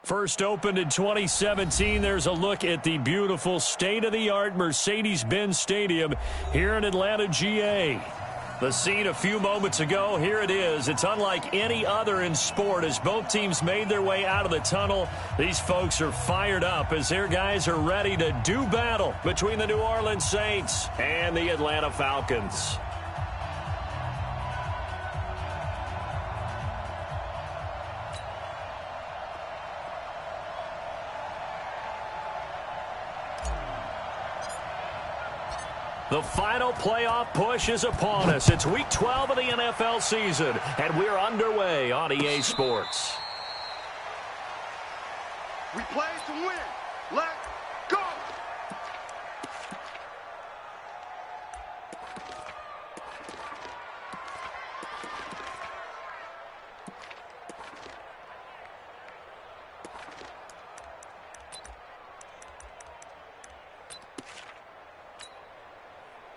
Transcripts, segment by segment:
First opened in 2017, there's a look at the beautiful state-of-the-art Mercedes-Benz Stadium here in Atlanta, GA. The scene a few moments ago, here it is. It's unlike any other in sport as both teams made their way out of the tunnel. These folks are fired up as their guys are ready to do battle between the New Orleans Saints and the Atlanta Falcons. The final playoff push is upon us. It's Week 12 of the NFL season, and we're underway on EA Sports. We play to win. Let's go!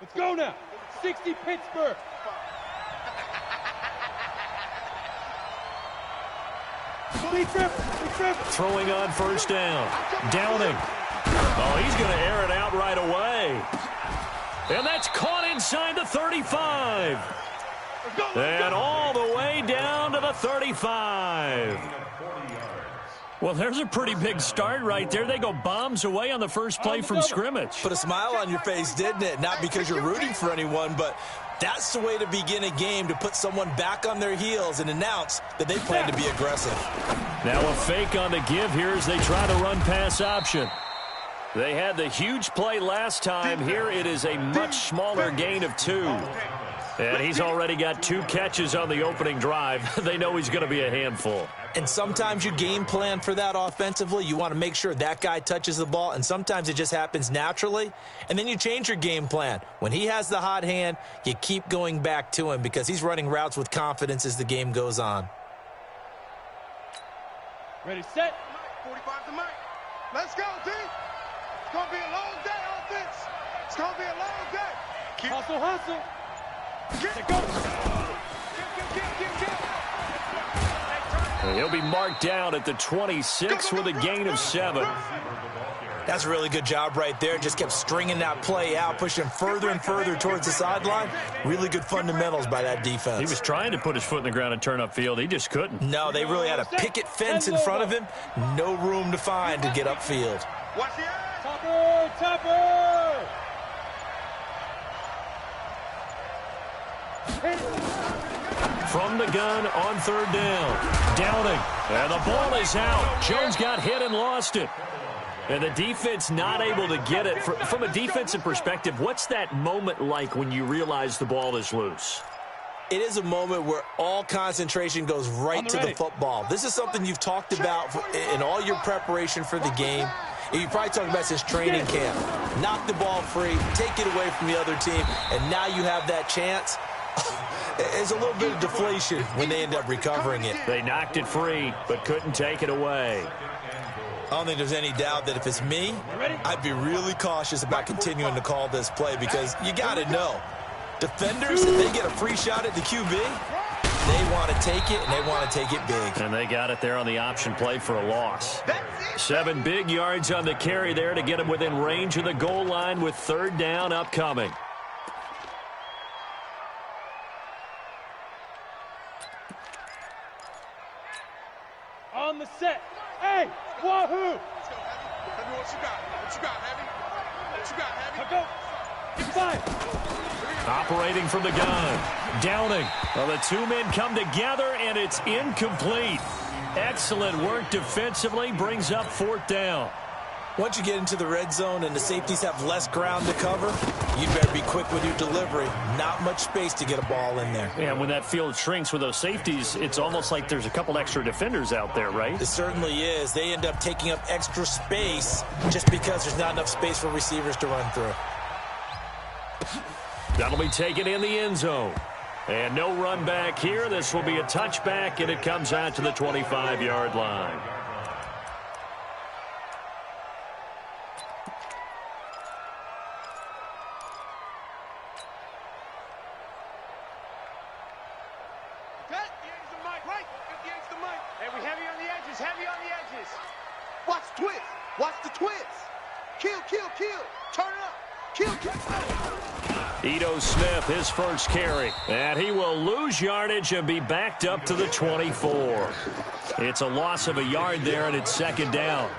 Let's go now. 60 Pittsburgh. Throwing on first down. Downing. Oh, he's going to air it out right away. And that's caught inside the 35. And all the way down to the 35. Well, there's a pretty big start right there. They go bombs away on the first play from scrimmage. Put a smile on your face, didn't it? Not because you're rooting for anyone, but that's the way to begin a game, to put someone back on their heels and announce that they plan to be aggressive. Now a fake on the give here as they try to run pass option. They had the huge play last time. Here it is a much smaller gain of 2. And he's already got 2 catches on the opening drive. They know he's going to be a handful. And sometimes you game plan for that offensively. You want to make sure that guy touches the ball, and sometimes it just happens naturally. And then you change your game plan. When he has the hot hand, you keep going back to him because he's running routes with confidence as the game goes on. Ready, set. 45 to Mike. Let's go, D. It's going to be a long day, offense. It's going to be a long day. Hustle, hustle. Get go. And he'll be marked down at the 26 with a gain of 7. That's a really good job right there. Just kept stringing that play out, pushing further and further towards the sideline. Really good fundamentals by that defense. He was trying to put his foot in the ground and turn upfield. He just couldn't. No, they really had a picket fence in front of him. No room to find to get upfield. Watch the eye. Topper, topper. From the gun on third down. Downing. And the ball is out. Jones got hit and lost it. And the defense not able to get it. From a defensive perspective, what's that moment like when you realize the ball is loose? It is a moment where all concentration goes right to the football. This is something you've talked about in all your preparation for the game. You probably talked about since training camp. Knock the ball free, take it away from the other team, and now you have that chance. There's a little bit of deflation when they end up recovering it. They knocked it free, but couldn't take it away. I don't think there's any doubt that if it's me, I'd be really cautious about continuing to call this play because you got to know, defenders, if they get a free shot at the QB, they want to take it, and they want to take it big. And they got it there on the option play for a loss. 7 big yards on the carry there to get him within range of the goal line with third down upcoming. On the set. Hey, wahoo! Let's go, Heavy. Heavy, what you got? What you got, Heavy? What you got, Heavy? Go. Get 5. Operating from the gun. Downing. Well, the 2 men come together, and it's incomplete. Excellent work defensively. Brings up fourth down. Once you get into the red zone and the safeties have less ground to cover, you better be quick with your delivery. Not much space to get a ball in there. Yeah, when that field shrinks with those safeties, it's almost like there's a couple extra defenders out there, right? It certainly is. They end up taking up extra space just because there's not enough space for receivers to run through. That'll be taken in the end zone. And no run back here. This will be a touchback, and it comes out to the 25-yard line. Heavy on the edges. Watch the twist. Watch the twist. Kill, kill, kill. Turn it up. Kill, kill. Ito Smith, his first carry. And he will lose yardage and be backed up to the 24. It's a loss of a yard there, and it's second down.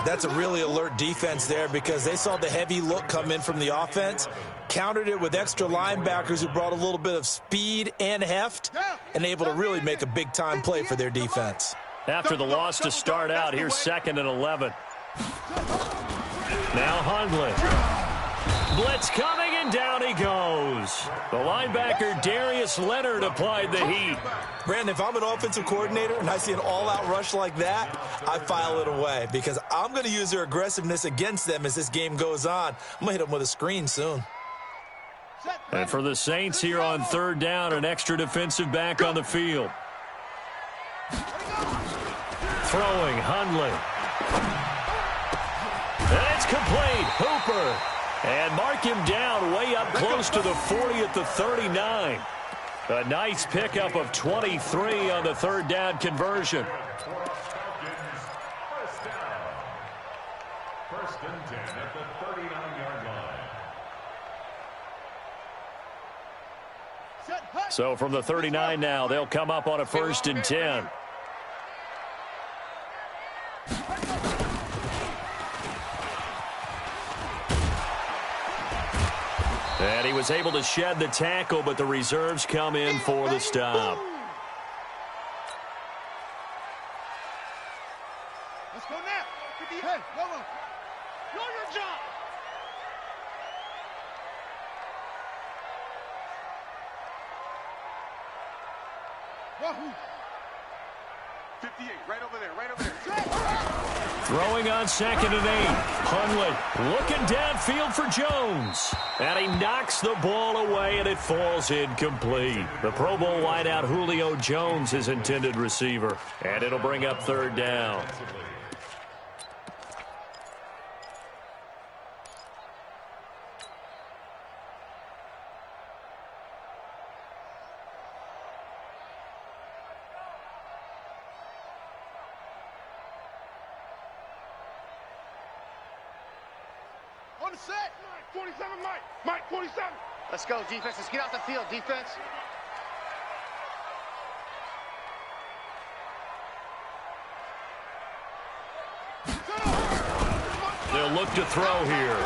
That's a really alert defense there because they saw the heavy look come in from the offense, countered it with extra linebackers who brought a little bit of speed and heft, and able to really make a big-time play for their defense. After the loss to start out, here's 2nd and 11. Now Hundley. Blitz coming, and down he goes. The linebacker Darius Leonard applied the heat. Brandon, if I'm an offensive coordinator and I see an all-out rush like that, I file it away because I'm going to use their aggressiveness against them as this game goes on. I'm going to hit them with a screen soon. And for the Saints here on 3rd down, an extra defensive back on the field. Throwing, Hundley. And it's complete. Hooper. And mark him down way up close to the 40 at the 39. A nice pickup of 23 on the 3rd down conversion. First and 10 at the 39-yard line. So from the 39 now, they'll come up on a 1st and 10. And he was able to shed the tackle, but the reserves come in for the stop. Let's go now. Hey, go on. Do your job. Wahoo. 58, right over there, right over there. Throwing on 2nd and 8. Hundley looking downfield for Jones. And he knocks the ball away, and it falls incomplete. The Pro Bowl wideout Julio Jones, his intended receiver. And it'll bring up 3rd down. On the set. 47, Mike. Mike, 47. Let's go, defense. Let's get out the field, defense. They'll look to throw here.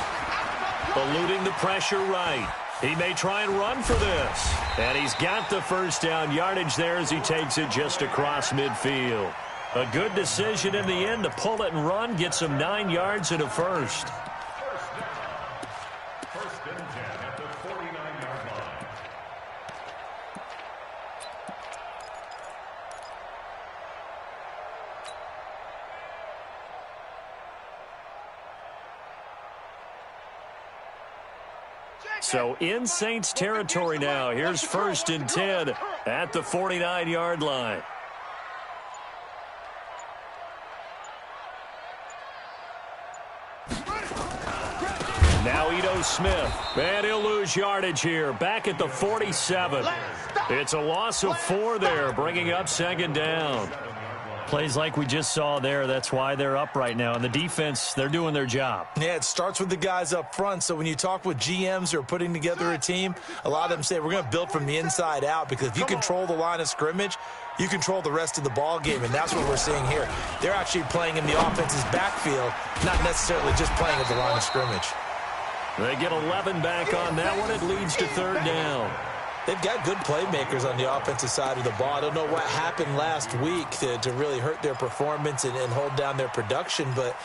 Eluding the pressure right. He may try and run for this. And he's got the 1st down yardage there as he takes it just across midfield. A good decision in the end to pull it and run, get some 9 yards and a 1st. First and 10 at the 49-yard line. So in Saints territory now. Here's 1st and 10 at the 49-yard line. Now Ito Smith. And he'll lose yardage here. Back at the 47. It's a loss of 4 there, bringing up 2nd down. Plays like we just saw there. That's why they're up right now. And the defense, they're doing their job. Yeah, it starts with the guys up front. So when you talk with GMs who are putting together a team, a lot of them say we're going to build from the inside out because if you control the line of scrimmage, you control the rest of the ball game, and that's what we're seeing here. They're actually playing in the offense's backfield, not necessarily just playing at the line of scrimmage. They get 11 back on that one. It leads to 3rd down. They've got good playmakers on the offensive side of the ball. I don't know what happened last week to really hurt their performance and hold down their production, but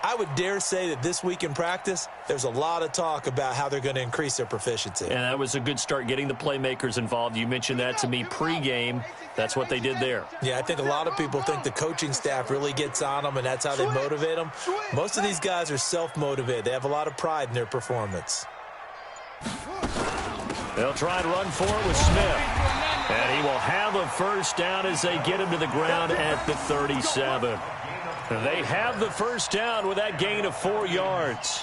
I would dare say that this week in practice, there's a lot of talk about how they're going to increase their proficiency. And that was a good start, getting the playmakers involved. You mentioned that to me pregame. That's what they did there. Yeah, I think a lot of people think the coaching staff really gets on them, and that's how they motivate them. Most of these guys are self-motivated. They have a lot of pride in their performance. They'll try and run for it with Smith. And he will have a 1st down as they get him to the ground at the 37. They have the 1st down with that gain of 4 yards.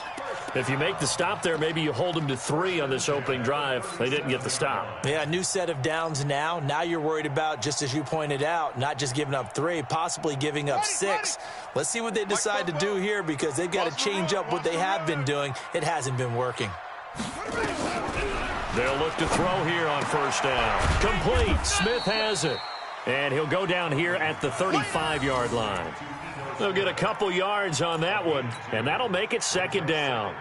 If you make the stop there, maybe you hold them to 3 on this opening drive. They didn't get the stop. Yeah, new set of downs now. Now you're worried about, just as you pointed out, not just giving up 3, possibly giving up 6. Let's see what they decide to do here, because they've got to change up what they have been doing. It hasn't been working. They'll look to throw here on first down. Complete. Smith has it. And he'll go down here at the 35-yard line. They'll get a couple yards on that one, and that'll make it second down.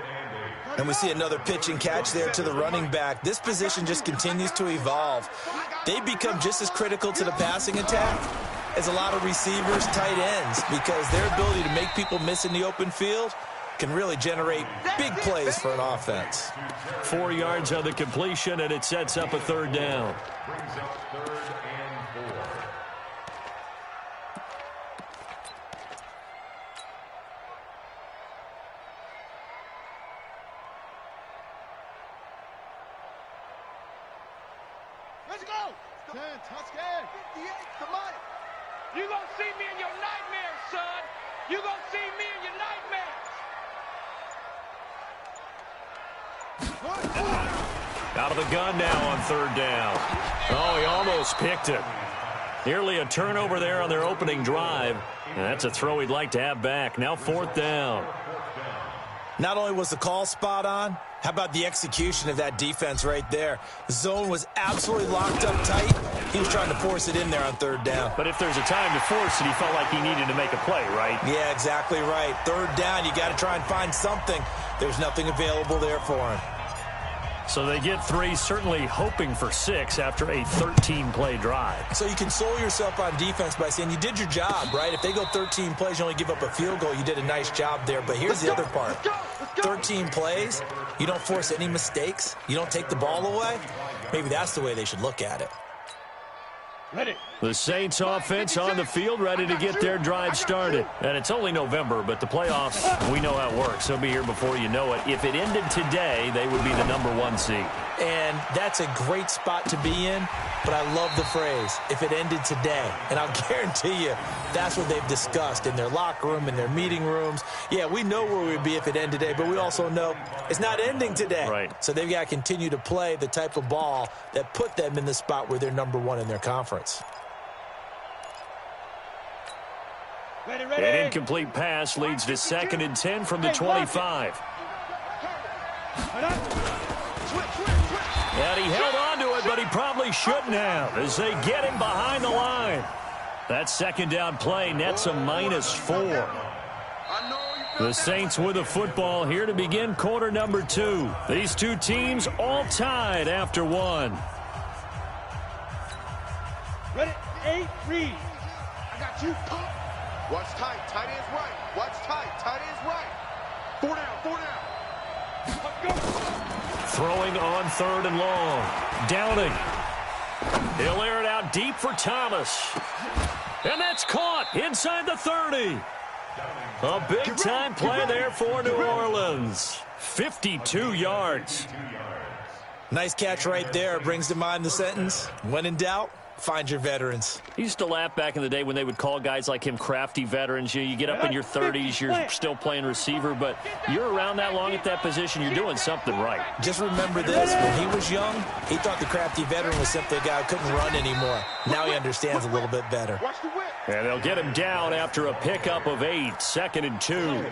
And we see another pitch and catch there to the running back. This position just continues to evolve. They become just as critical to the passing attack as a lot of receivers, tight ends, because their ability to make people miss in the open field can really generate big plays for an offense. 4 yards on the completion, and it sets up a third down. Brings up 3rd and 4. Let's go. 10, touchdown. 58, come on. You gonna see me in your nightmares, son. You gonna see me in your nightmares. Out of the gun now on third down. Oh, he almost picked it. Nearly a turnover there on their opening drive. And that's a throw he'd like to have back. Now 4th down. Not only was the call spot on, how about the execution of that defense right there? The zone was absolutely locked up tight. He was trying to force it in there on third down. But if there's a time to force it, he felt like he needed to make a play, right? Yeah, exactly right. Third down, you got to try and find something. There's nothing available there for him. So they get 3, certainly hoping for 6 after a 13-play drive. So you console yourself on defense by saying you did your job, right? If they go 13 plays, you only give up a field goal, you did a nice job there. But here's the other part. 13 plays, you don't force any mistakes, you don't take the ball away. Maybe that's the way they should look at it. Ready. The Saints offense on the field, ready to get their drive started. And it's only November, but the playoffs, we know how it works. They'll be here before you know it. If it ended today, they would be the #1 seed. And that's a great spot to be in, but I love the phrase, if it ended today. And I'll guarantee you, that's what they've discussed in their locker room, in their meeting rooms. Yeah, we know where we'd be if it ended today, but we also know it's not ending today. Right. So they've got to continue to play the type of ball that put them in the spot where they're #1 in their conference. Ready, ready. An incomplete pass leads to 2nd and 10 from the 25. And he held on to it, but he probably shouldn't have as they get him behind the line. That second down play nets a -4. The Saints with the football here to begin quarter number 2. These two teams all tied after 1. Ready, 8, read. I got you. Watch tight. Tight ends right. Watch tight. Tight ends right. 4 down. 4 down. Go. Throwing on 3rd and long. Downing. He'll air it out deep for Thomas. And that's caught inside the 30. A big-time play there for New Orleans. 52 yards. Nice catch right there. Brings to mind the sentence, when in doubt, find your veterans. I used to laugh back in the day when they would call guys like him crafty veterans. You get up in your 30s, you're still playing receiver, but you're around that long at that position, you're doing something right. Just remember this, when he was young, he thought the crafty veteran was simply a guy who couldn't run anymore. Now he understands a little bit better. Watch the whip. And they'll get him down after a pickup of 8, 2nd and 2.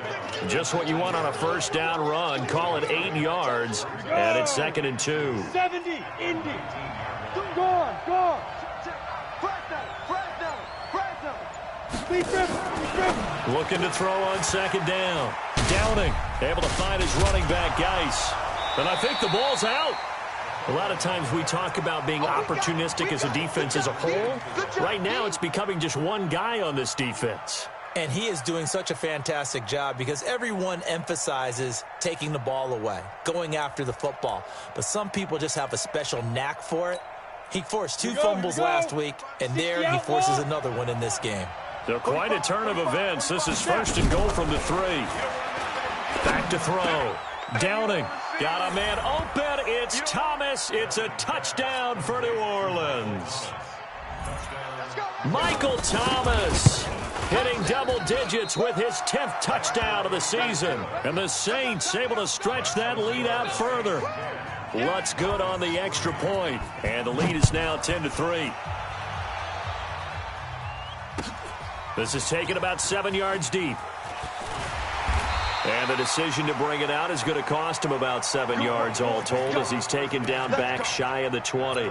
Just what you want on a first down run. Call it 8 yards, and it's 2nd and 2. 70, Indy. Gone, gone. Looking to throw on 2nd down. Downing, able to find his running back, Geis. And I think the ball's out. A lot of times we talk about being opportunistic as a defense as a whole. Right now it's becoming just one guy on this defense. And he is doing such a fantastic job because everyone emphasizes taking the ball away, going after the football. But some people just have a special knack for it. He forced 2 fumbles last week, and there he forces another one in this game. So quite a turn of events. This is 1st and goal from the 3. Back to throw. Downing. Got a man open. It's Thomas. It's a touchdown for New Orleans. Michael Thomas. hitting double digits with his 10th touchdown of the season. And the Saints able to stretch that lead out further. Lutz good on the extra point, and the lead is now 10-3. This is taken about 7 yards deep. And the decision to bring it out is going to cost him about 7 yards all told as he's taken down back shy of the 20.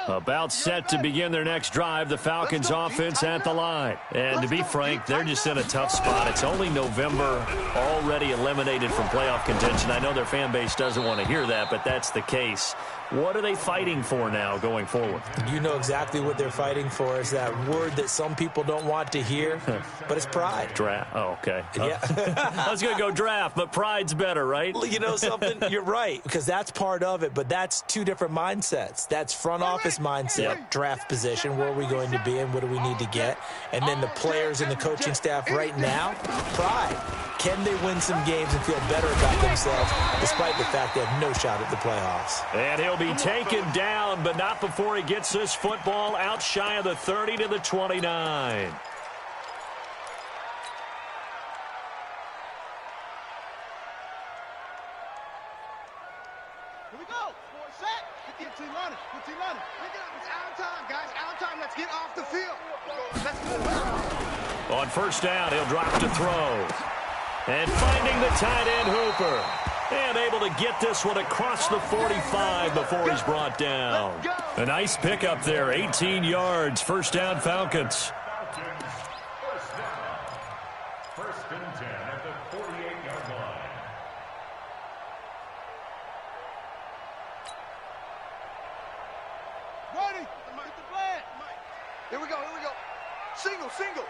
About set to begin their next drive, the Falcons offense at the line. And to be frank, they're just in a tough spot. It's only November, already eliminated from playoff contention. I know their fan base doesn't want to hear that, but that's the case. What are they fighting for now going forward? You know exactly what they're fighting for. Is that word that some people don't want to hear, but it's pride. Draft. Oh, okay. Yeah. I was going to go draft, but pride's better, right? You know something? You're right, because that's part of it, but that's two different mindsets. That's front office mindset, draft position, where are we going to be and what do we need to get? And then the players and the coaching staff right now, pride. Can they win some games and feel better about themselves despite the fact they have no shot at the playoffs? And he'll be taken down, but not before he gets this football out shy of the 30 to the 29. Here we go. Set. Good team running. Good team running. It's out time, guys. Out time. Let's get off the field. Let's go. On first down, he'll drop to throw. And finding the tight end Hooper. And able to get this one across the 45 before he's brought down. A nice pickup there, 18 yards. First down, Falcons. First and 10 at the 48-yard line. Ready. Get the flag. Here we go. Here we go. Single, single.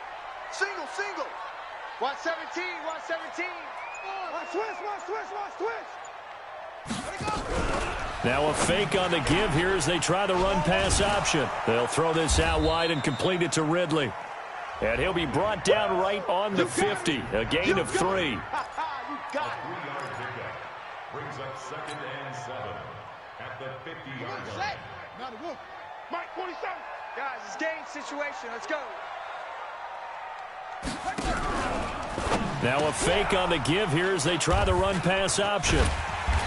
Single, single. Watch 17. Watch 17. Watch twist. Watch twist. Watch twist. Let it go. Now a fake on the give here as they try the run-pass option. They'll throw this out wide and complete it to Ridley. And he'll be brought down right on the 50. A gain of 3. You got it. 3-yard pickup brings up 2nd and 7 at the 50-yard line. Set. Now the wolf. Mike 47. Guys, it's game situation. Let's go. Now a fake on the give here as they try the run-pass option.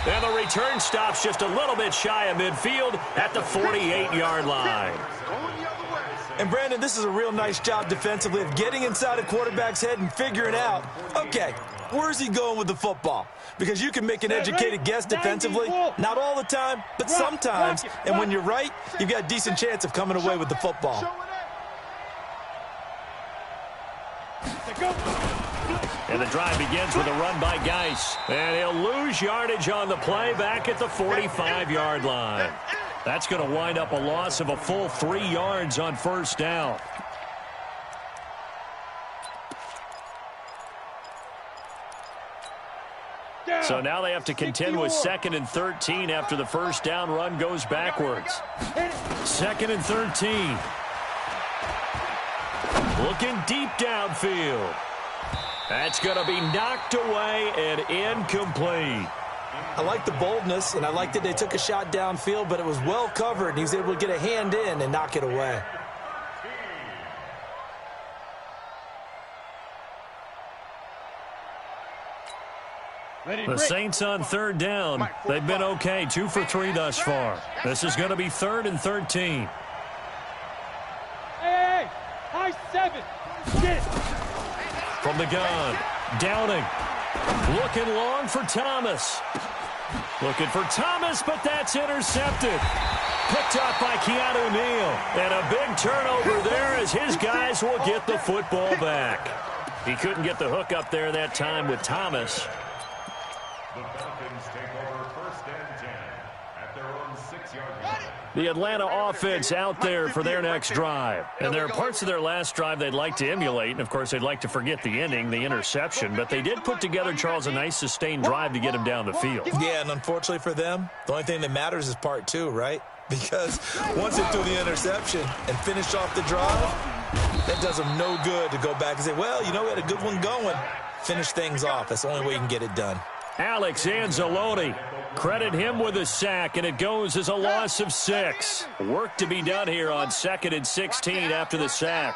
And the return stops just a little bit shy of midfield at the 48-yard line. Going the other way. And, Brandon, this is a real nice job defensively of getting inside a quarterback's head and figuring out, okay, where's he going with the football? Because you can make an educated guess defensively, not all the time, but sometimes. And when you're right, you've got a decent chance of coming away with the football. And the drive begins with a run by Geis. And he'll lose yardage on the play back at the 45-yard line. That's going to wind up a loss of a full 3 yards on first down. So now they have to contend with 2nd and 13 after the first down run goes backwards. 2nd and 13. Looking deep downfield. That's going to be knocked away and incomplete. I like the boldness, and I like that they took a shot downfield, but it was well covered, and he was able to get a hand in and knock it away. The Saints on third down. They've been okay, 2 for 3 thus far. This is going to be 3rd and 13. Hey, high 7. Get it. From the gun, Downing. Looking long for Thomas. Looking for Thomas, but that's intercepted. Picked up by Keanu Neal. And a big turnover there as his guys will get the football back. He couldn't get the hook up there that time with Thomas. The Falcons take over 1st and 10 at their own 6-yard line. The Atlanta offense out there for their next drive. And there are parts of their last drive they'd like to emulate. And, of course, they'd like to forget the ending, the interception. But they did put together, Charles, a nice sustained drive to get him down the field. Yeah, and unfortunately for them, the only thing that matters is part 2, right? Because once they threw the interception and finished off the drive, That does them no good to go back and say, well, you know, we had a good one going. Finish things off. That's the only way you can get it done. Alex Anzalone, credit him with a sack, and it goes as a loss of 6. Work to be done here on 2nd and 16 after the sack.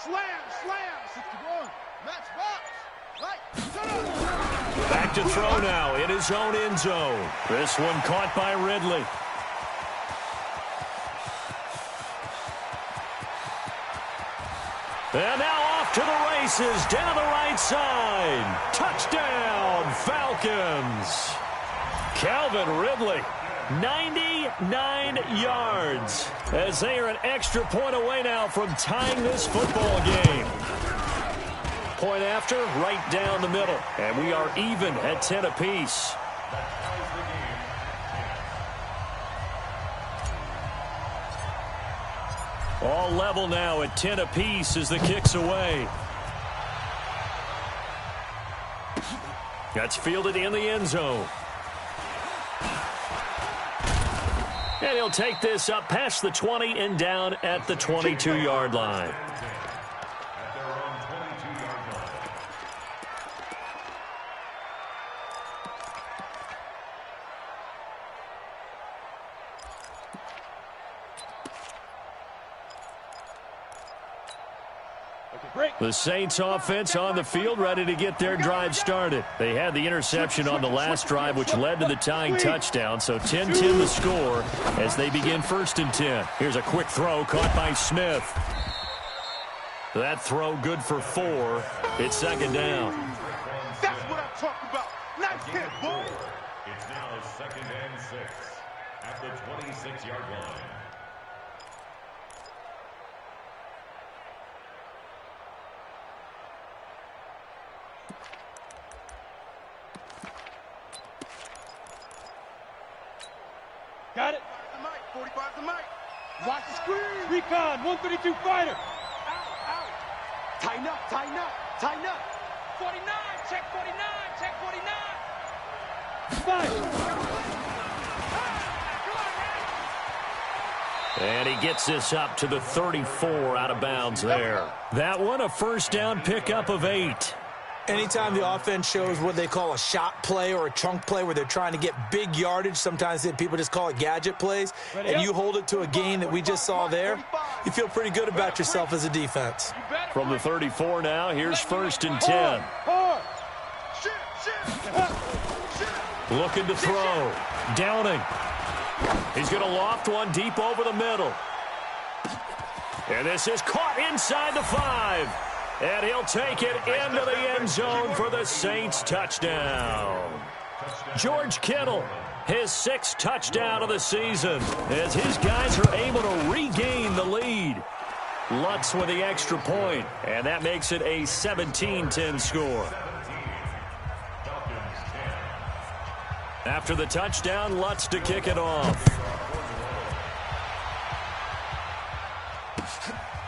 Slam, slam, 61. Match box. Right. Back to throw now in his own end zone. This one caught by Ridley. And now off to the races, down the right side. Touchdown, Falcons. Calvin Ridley, 99 yards, as they are an extra point away now from tying this football game. Point after, right down the middle. And we are even at 10 apiece. All level now at 10 apiece as the kick's away. That's fielded in the end zone. And he'll take this up past the 20 and down at the 22-yard line. The Saints offense on the field, ready to get their drive started. They had the interception on the last drive, which led to the tying touchdown. So 10-10 the score as they begin 1st and 10. Here's a quick throw caught by Smith. That throw good for 4. It's 2nd down. That's what I'm talking about. Nice hit, boy. It's now 2nd and 6 at the 26-yard line. Got it. 45 the mic. Watch the screen. Recon, 132 fighter. Out. Tighten up, tighten up, tighten up. 49, check 49, check 49. Fight. And he gets this up to the 34 out of bounds there. That one a 1st down pickup of 8. Anytime the offense shows what they call a shot play or a chunk play where they're trying to get big yardage, sometimes people just call it gadget plays, and you hold it to a gain that we just saw there, you feel pretty good about yourself as a defense. From the 34 now, here's 1st and 10. Looking to throw. Downing. He's going to loft one deep over the middle. And this is caught inside the 5. And he'll take it into the end zone for the Saints touchdown. George Kittle, his 6th touchdown of the season, as his guys are able to regain the lead. Lutz with the extra point, and that makes it a 17-10 score. After the touchdown, Lutz to kick it off.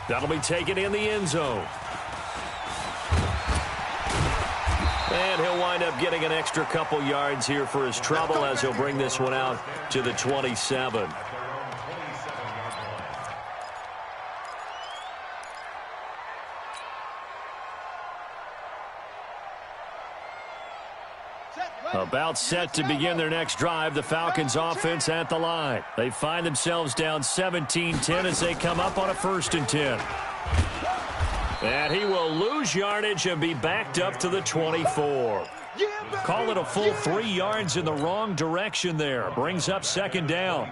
That'll be taken in the end zone. And he'll wind up getting an extra couple yards here for his trouble as he'll bring this one out to the 27. About set to begin their next drive, the Falcons offense at the line. They find themselves down 17-10 as they come up on a 1st and 10. And he will lose yardage and be backed up to the 24. Call it a full 3 yards in the wrong direction there. Brings up 2nd down.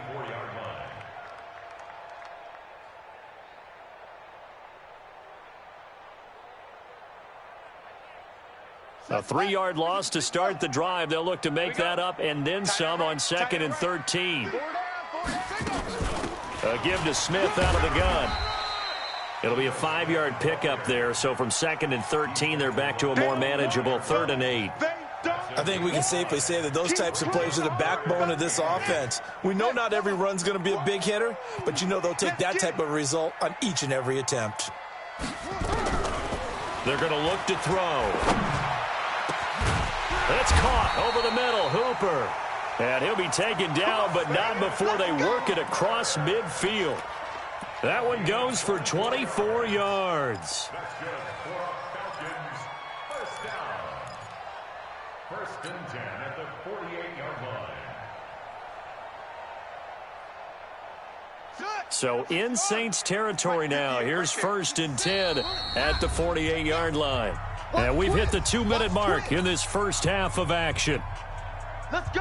A 3-yard loss to start the drive. They'll look to make that up and then some on 2nd and 13. A give to Smith out of the gun. It'll be a 5-yard pickup there. So from 2nd and 13, they're back to a more manageable 3rd and 8. I think we can safely say that those types of plays are the backbone of this offense. We know not every run's going to be a big hitter, but you know they'll take that type of result on each and every attempt. They're going to look to throw. It's caught over the middle. Hooper. And he'll be taken down, but not before they work it across midfield. That one goes for 24 yards. That's good for Falcons. First down. First and 10 at the 48-yard line. So in Saints territory now. Here's first and 10 at the 48-yard line. And we've hit the 2-minute mark in this first half of action.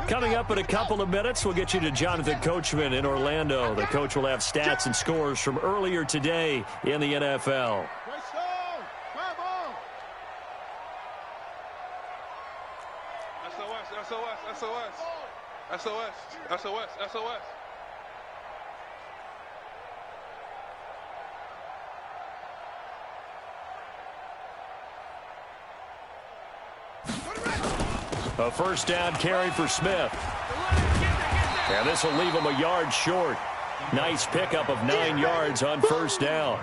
Coming up in a couple of minutes, we'll get you to Jonathan Coachman in Orlando. The coach will have stats and scores from earlier today in the NFL. SOS. A first down carry for Smith. And this will leave him a yard short. Nice pickup of 9 yards on first down.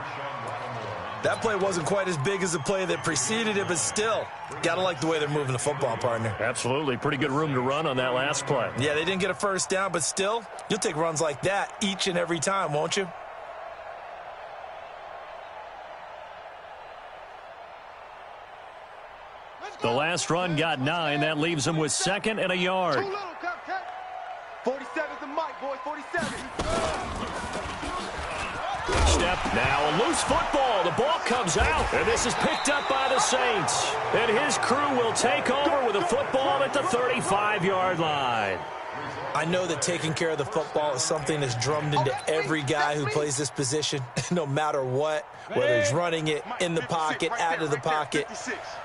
That play wasn't quite as big as the play that preceded it, but still, gotta like the way they're moving the football, partner. Absolutely. Pretty good room to run on that last play. Yeah, they didn't get a first down, but still, you'll take runs like that each and every time, won't you? The last run got 9. That leaves him with 2nd and a yard. 47's the mic, boy. 47. Step now, a loose football. The ball comes out, and this is picked up by the Saints. And his crew will take over with a football at the 35-yard line. I know that taking care of the football is something that's drummed into every guy who plays this position, no matter what, whether he's running it in the pocket, out of the pocket.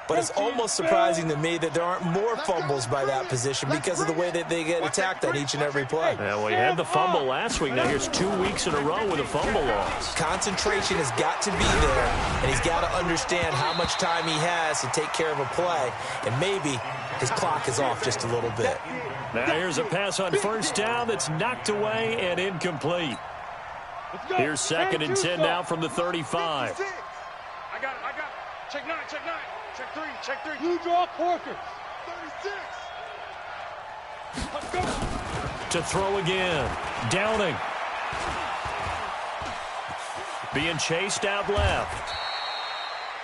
But it's almost surprising to me that there aren't more fumbles by that position because of the way that they get attacked on each and every play. Yeah, well, he had the fumble last week. Now here's 2 weeks in a row with a fumble loss. Concentration has got to be there, and he's got to understand how much time he has to take care of a play, and maybe his clock is off just a little bit. Now here's a pass on first down that's knocked away and incomplete. Here's 2nd and 10 now from the 35. I got it. Check 9. Check 3. Blue draw Corker. 36. Let's go. To throw again. Downing. Being chased out left.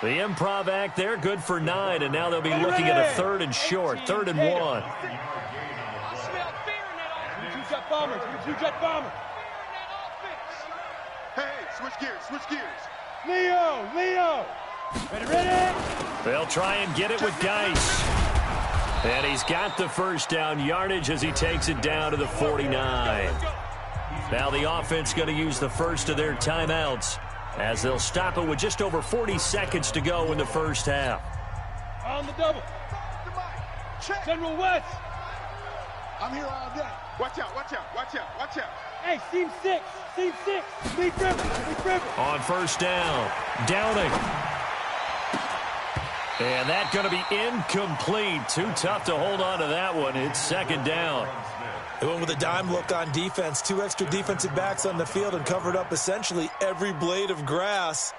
The improv act there, good for 9, and now they'll be looking at a 3rd and short, 3rd and 1. Two-jet bomber. Hey, switch gears. Leo. Ready? They'll try and get it with Geis. And he's got the first down yardage as he takes it down to the 49. Now the offense going to use the first of their timeouts as they'll stop it with just over 40 seconds to go in the first half. On the double. General West. I'm here all day. Watch out. Hey, seam 6. Lead River. On first down, Downing. And that's going to be incomplete. Too tough to hold on to that one. It's 2nd down. They went with a dime look on defense. 2 extra defensive backs on the field and covered up essentially every blade of grass.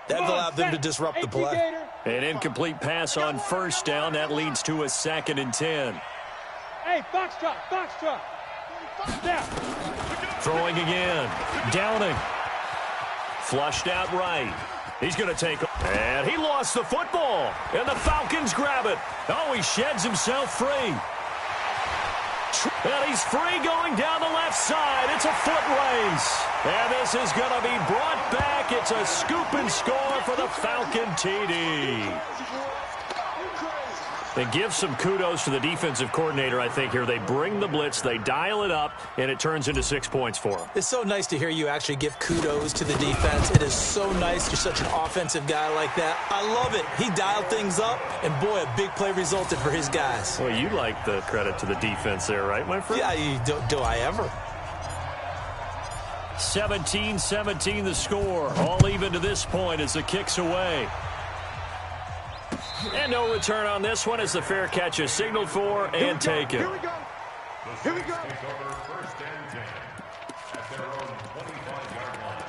That allowed them to disrupt the play. An incomplete pass on first down. That leads to a 2nd and 10. Hey, Foxtrot. Down. Throwing again. Downing. Flushed out right. He's going to take, and he lost the football, and the Falcons grab it. Oh, he sheds himself free. And he's free going down the left side. It's a foot race. And this is going to be brought back. It's a scoop and score for the Falcon TD. And give some kudos to the defensive coordinator, I think, here. They bring the blitz, they dial it up, and it turns into 6 points for them. It's so nice to hear you actually give kudos to the defense. It is so nice. You're such an offensive guy like that. I love it. He dialed things up, and boy, a big play resulted for his guys. Well, you like the credit to the defense there, right, my friend? Yeah, do I ever? 17-17 the score. All even to this point as the kick's away. And no return on this one as the fair catch is signaled for and taken. Here we go. Take over first and 10 at their own 25-yard line.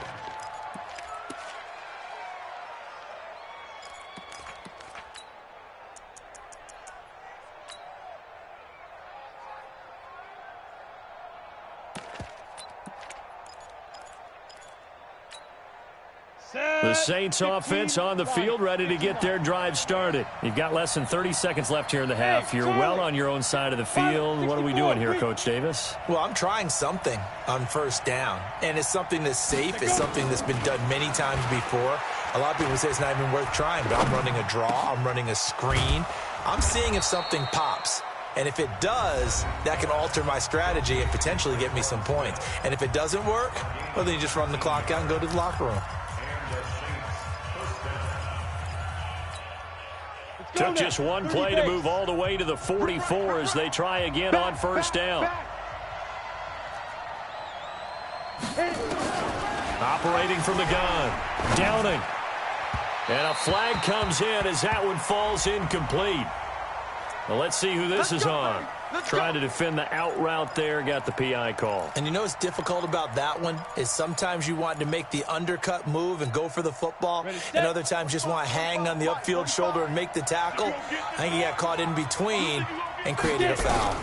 Saints offense on the field, ready to get their drive started. You've got less than 30 seconds left here in the half. You're well on your own side of the field. What are we doing here, Coach Davis? Well, I'm trying something on first down, and it's something that's safe. It's something that's been done many times before. A lot of people say it's not even worth trying, but I'm running a draw. I'm running a screen. I'm seeing if something pops. And if it does, that can alter my strategy and potentially get me some points. And if it doesn't work, well, then you just run the clock out and go to the locker room. Took just one play to move all the way to the 44 as they try again on first down. Operating from the gun. Downing. And a flag comes in as that one falls incomplete. Well, let's see who this is on. Trying to defend the out route there, got the PI call. And you know what's difficult about that one is sometimes you want to make the undercut move and go for the football, and other times just want to hang on the upfield shoulder and make the tackle. I think he got caught in between and created a foul.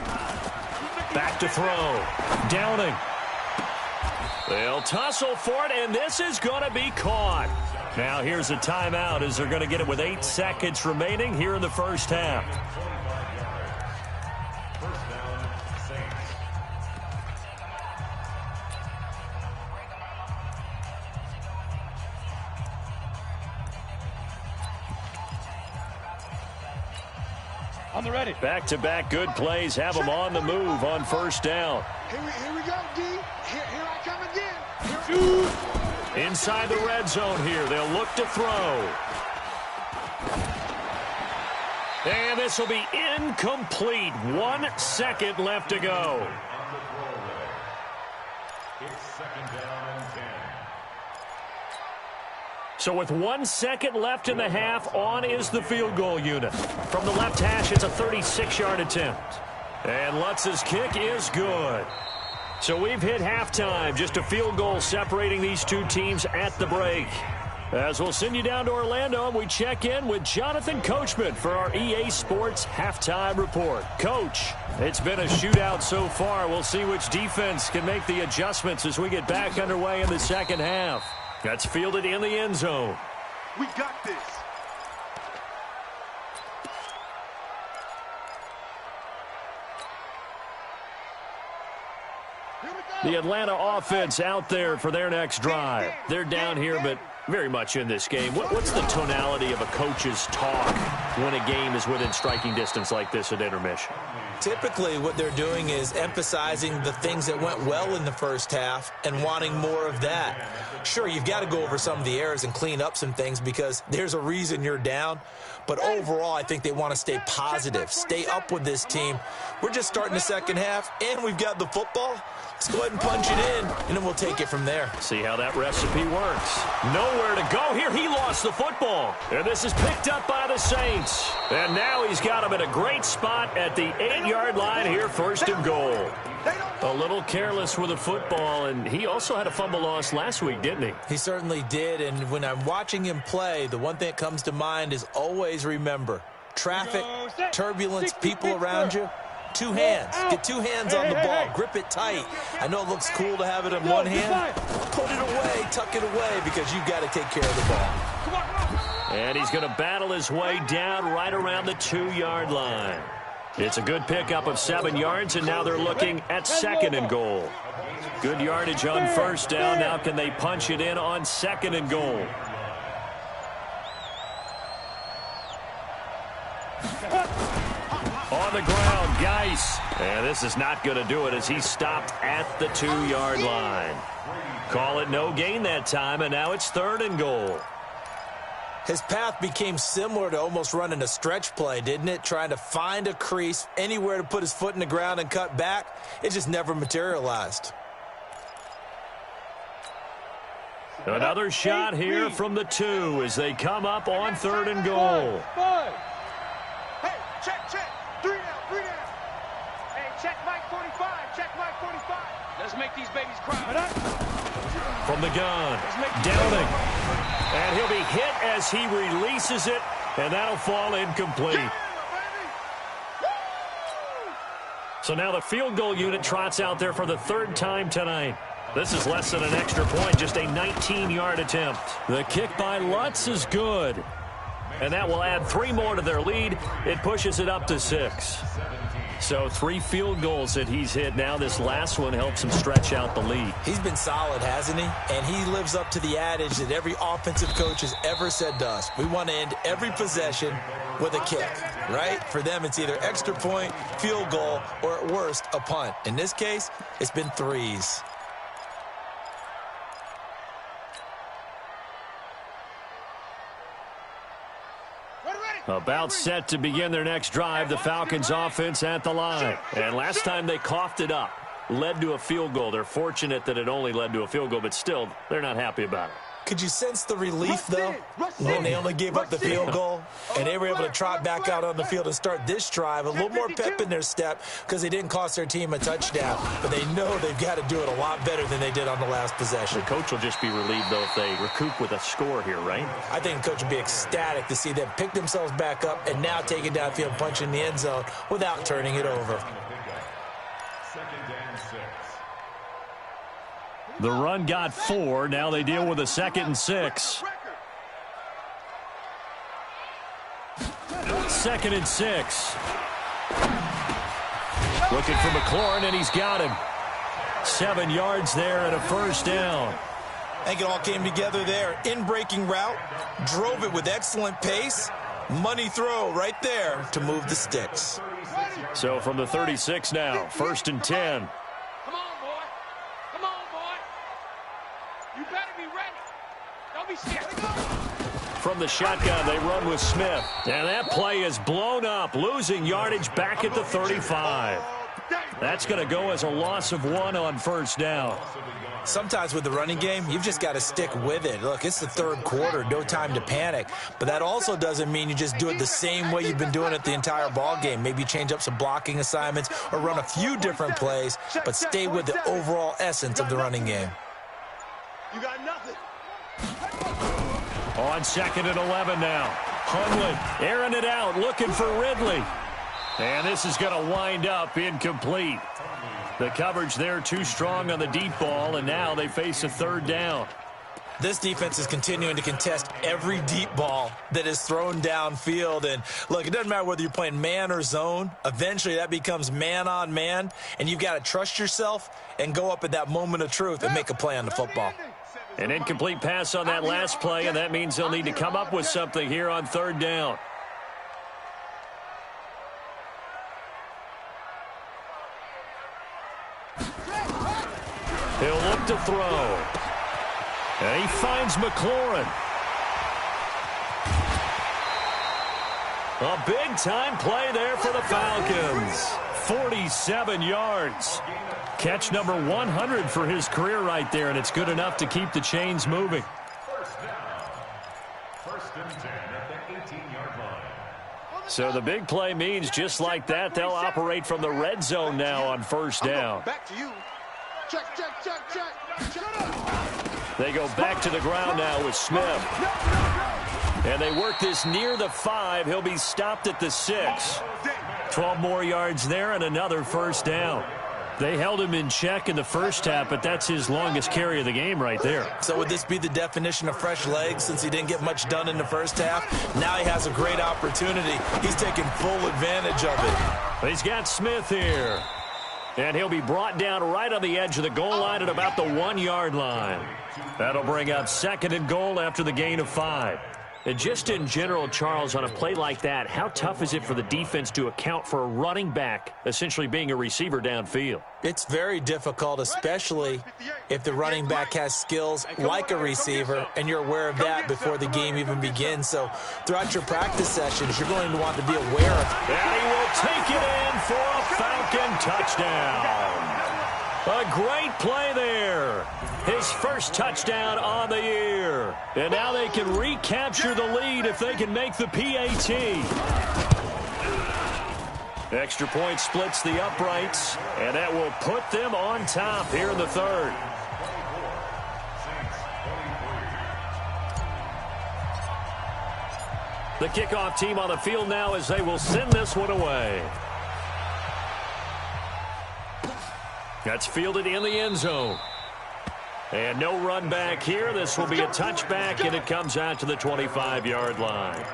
Back to throw. Downing. They'll tussle for it, and this is going to be caught. Now here's a timeout as they're going to get it with 8 seconds remaining here in the first half. On the ready. Back-to-back good plays have them on the move on first down. Here we go, D. Here I come again. Inside the red zone here. They'll look to throw. And this will be incomplete. 1 second left to go. It's second down and 10. So with 1 second left in the half, on is the field goal unit. From the left hash, it's a 36-yard attempt. And Lutz's kick is good. So we've hit halftime. Just a field goal separating these two teams at the break. As we'll send you down to Orlando, and we check in with Jonathan Coachman for our EA Sports Halftime Report. Coach, it's been a shootout so far. We'll see which defense can make the adjustments as we get back underway in the second half. That's fielded in the end zone. We got this. The Atlanta offense out there for their next drive. They're down here, but very much in this game. What's the tonality of a coach's talk when a game is within striking distance like this at intermission? Typically, what they're doing is emphasizing the things that went well in the first half and wanting more of that. Sure, you've got to go over some of the errors and clean up some things because there's a reason you're down. But overall, I think they want to stay positive, stay up with this team. We're just starting the second half, and we've got the football. Let's go ahead and punch it in, and then we'll take it from there. See how that recipe works. Nowhere to go here. He lost the football. And this is picked up by the Saints. And now he's got him at a great spot at the 8-yard line here, first and goal. A little careless with the football, and he also had a fumble loss last week, didn't he? He certainly did, and when I'm watching him play, the one thing that comes to mind is always remember, traffic, turbulence, people around you. 2 hands. Get 2 hands on the ball. Grip it tight. I know it looks cool to have it in one hand. Put it away. Tuck it away because you've got to take care of the ball. And he's going to battle his way down right around the 2-yard line. It's a good pickup of 7 yards, and now they're looking at second and goal. Good yardage on first down. Now can they punch it in on second and goal? On the ground, Geis. And this is not going to do it as he stopped at the 2-yard line. Call it no gain that time, and now it's third and goal. His path became similar to almost running a stretch play, didn't it? Trying to find a crease, anywhere to put his foot in the ground and cut back. It just never materialized. Another shot here from the 2 as they come up on third and goal. Hey, check. 3 down. Hey, check Mike 45. Check Mike 45. Let's make these babies cry. From the gun, Downing. And he'll be hit as he releases it, and that'll fall incomplete. So now the field goal unit trots out there for the 3rd time tonight. This is less than an extra point, just a 19-yard attempt. The kick by Lutz is good. And that will add 3 more to their lead. It pushes it up to 6. So 3 field goals that he's hit now. This last one helps him stretch out the lead. He's been solid, hasn't he? And he lives up to the adage that every offensive coach has ever said to us. We want to end every possession with a kick, right? For them, it's either extra point, field goal, or at worst, a punt. In this case, it's been 3s. About set to begin their next drive, the Falcons offense at the line. And last time they coughed it up, led to a field goal. They're fortunate that it only led to a field goal, but still, they're not happy about it. Could you sense the relief, though, when they only gave up the field goal and they were able to trot back out on the field and start this drive? A little more pep in their step because they didn't cost their team a touchdown, but they know they've got to do it a lot better than they did on the last possession. The coach will just be relieved, though, if they recoup with a score here, right? I think the coach will be ecstatic to see them pick themselves back up and now take it downfield and punch in the end zone without turning it over. The run got 4. Now they deal with a 2nd and 6. 2nd and 6. Looking for McLaurin, and he's got him. 7 yards there and a first down. I think it all came together there. In-breaking route, drove it with excellent pace. Money throw right there to move the sticks. So from the 36 now, 1st and 10. From the shotgun, they run with Smith. And that play is blown up, losing yardage back at the 35. That's going to go as a loss of 1 on first down. Sometimes with the running game, you've just got to stick with it. Look, it's the 3rd quarter, no time to panic. But that also doesn't mean you just do it the same way you've been doing it the entire ball game. Maybe change up some blocking assignments or run a few different plays, but stay with the overall essence of the running game. You got nothing. On 2nd and 11 now. Hundley airing it out, looking for Ridley. And this is going to wind up incomplete. The coverage there too strong on the deep ball, and now they face a 3rd down. This defense is continuing to contest every deep ball that is thrown downfield. And, look, it doesn't matter whether you're playing man or zone. Eventually that becomes man on man, and you've got to trust yourself and go up at that moment of truth and make a play on the football. An incomplete pass on that last play, and that means they'll need to come up with something here on 3rd down. He'll look to throw. And he finds McLaurin. A big-time play there for the Falcons. 47 yards. Catch number 100 for his career right there, and it's good enough to keep the chains moving. First down. 1st and 10 at the 18-yard line. So the big play means just like that, they'll operate from the red zone now on 1st down. Back to you. Check. They go back to the ground now with Smith. And they work this near the 5. He'll be stopped at the 6. 12 more yards there and another 1st down. They held him in check in the first half, but that's his longest carry of the game right there. So would this be the definition of fresh legs since he didn't get much done in the first half? Now he has a great opportunity. He's taking full advantage of it. He's got Smith here. And he'll be brought down right on the edge of the goal line at about the 1-yard line. That'll bring up 2nd and goal after the gain of 5. And just in general, Charles, on a play like that, how tough is it for the defense to account for a running back essentially being a receiver downfield? It's very difficult, especially if the running back has skills like a receiver, and you're aware of that before the game even begins. So throughout your practice sessions, you're going to want to be aware of it. And he will take it in for a Falcon touchdown. A great play there. His first touchdown on the year. And now they can recapture the lead if they can make the PAT. Extra point splits the uprights, and that will put them on top here in the 3rd. The kickoff team on the field now as they will send this one away. That's fielded in the end zone. And no run back here. This will be a touchback, and it comes out to the 25-yard line.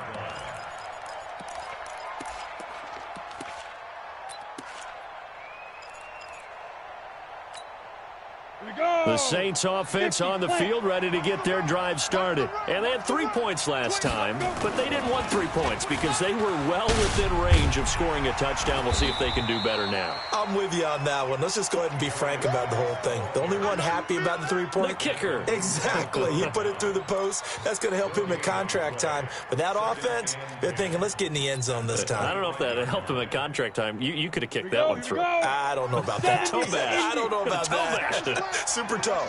The Saints offense on the field, ready to get their drive started. And they had 3 points last time, but they didn't want 3 points because they were well within range of scoring a touchdown. We'll see if they can do better now. I'm with you on that one. Let's just go ahead and be frank about the whole thing. The only one happy about the 3-point? The kicker. Exactly. He put it through the post. That's going to help him at contract time. But that offense, they're thinking, let's get in the end zone this time. I don't know if that helped him at contract time. You could have kicked that one through. I don't know about that. Toe bash. I don't know about that. Super toe.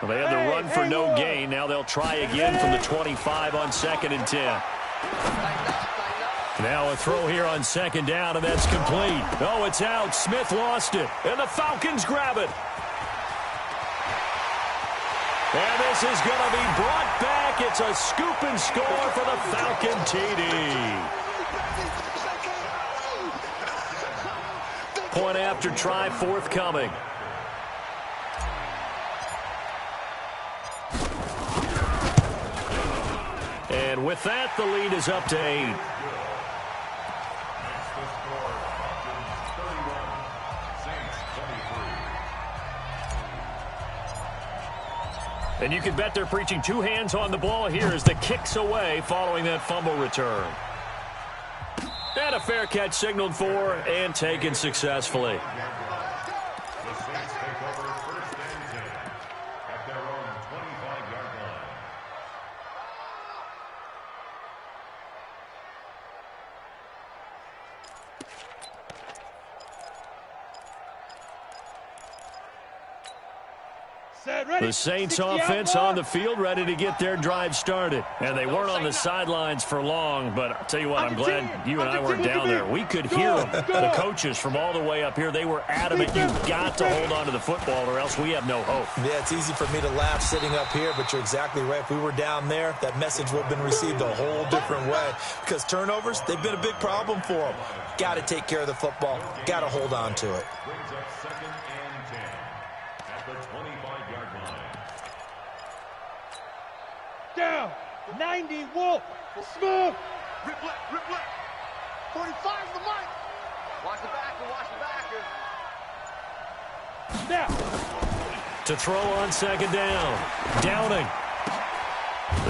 Well, they had the run for no gain. Now they'll try again from the 25 on 2nd and 10. Now a throw here on 2nd down, and that's complete. Oh, it's out. Smith lost it, and the Falcons grab it. And this is going to be brought back. It's a scoop and score for the Falcon TD. Point after try forthcoming. And with that, the lead is up to 8. And you can bet they're preaching 2 hands on the ball here as the kick's away following that fumble return. And a fair catch signaled for and taken successfully. The Saints offense on the field, ready to get their drive started. And they weren't on the sidelines for long, but I'll tell you what, I'm glad you and I weren't down there. We could hear them, the coaches from all the way up here. They were adamant, you've got to hold on to the football or else we have no hope. Yeah, it's easy for me to laugh sitting up here, but you're exactly right. If we were down there, that message would have been received a whole different way. Because turnovers, they've been a big problem for them. Got to take care of the football. Got to hold on to it. Brings up 2nd and 10 at the 25-yard line. Down. 90, Wolf. Smooth. Rip left. 45 the mic. Watch the backer. Now. To throw on 2nd down. Downing.